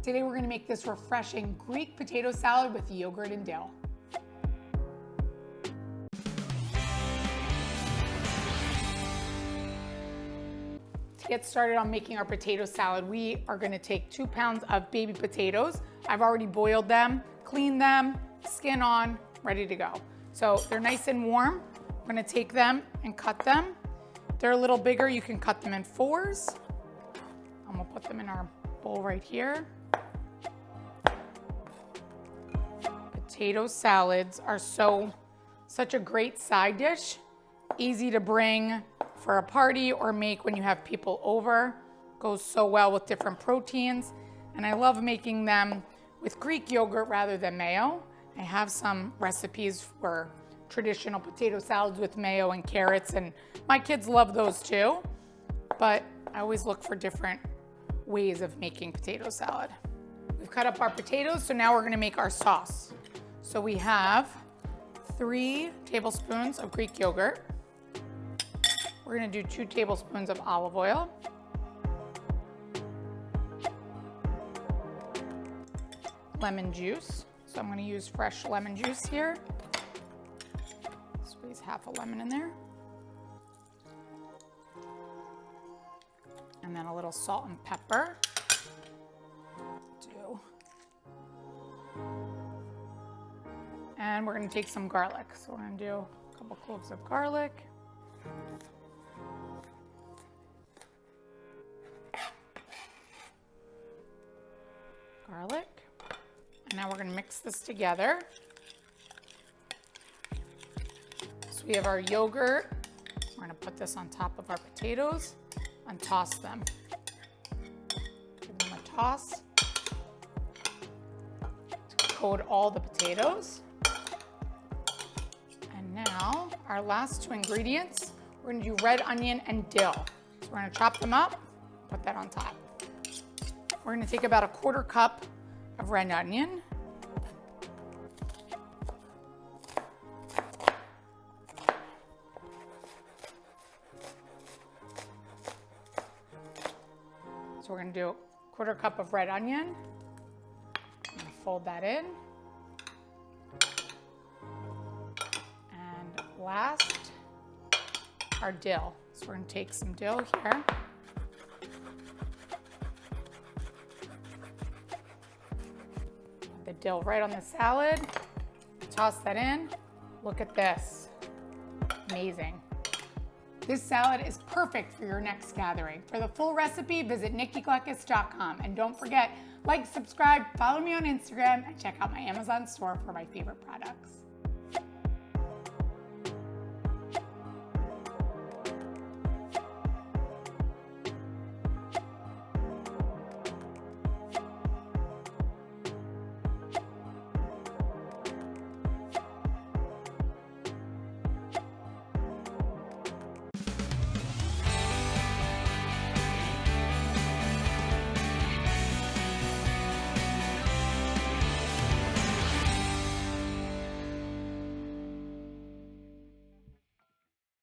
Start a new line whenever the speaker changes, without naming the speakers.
Today we're gonna make this refreshing Greek potato salad with yogurt and dill. To get started on making our potato salad, we are gonna take 2 pounds of baby potatoes. I've already boiled them, cleaned them, skin on, ready to go. So they're nice and warm. We're gonna take them and cut them. If they're a little bigger, you can cut them in 4s. I'm gonna put them in our bowl right here. Potato salads are such a great side dish, easy to bring for a party or make when you have people over. Goes so well with different proteins. And I love making them with Greek yogurt rather than mayo. I have some recipes for traditional potato salads with mayo and carrots, and my kids love those too. But I always look for different ways of making potato salad. We've cut up our potatoes, so now we're gonna make our sauce. So we have 3 tablespoons of Greek yogurt. We're gonna do 2 tablespoons of olive oil. Lemon juice. So I'm gonna use fresh lemon juice here. Squeeze half a lemon in there. And then a little salt and pepper. And we're gonna take some garlic. So we're gonna do a couple cloves of garlic. And now we're gonna mix this together. So we have our yogurt. We're gonna put this on top of our potatoes and toss them. Give them a toss to coat all the potatoes. And now our last 2 ingredients, we're gonna do red onion and dill. So we're gonna chop them up, put that on top. We're gonna take about a 1/4 cup of red onion. So we're gonna do a 1/4 cup of red onion. I'm gonna fold that in. And last, our dill. So we're gonna take some dill here. The dill right on the salad. Toss that in. Look at this. Amazing. This salad is perfect for your next gathering. For the full recipe, visit nikkigleckis.com. And don't forget, like, subscribe, follow me on Instagram, and check out my Amazon store for my favorite products.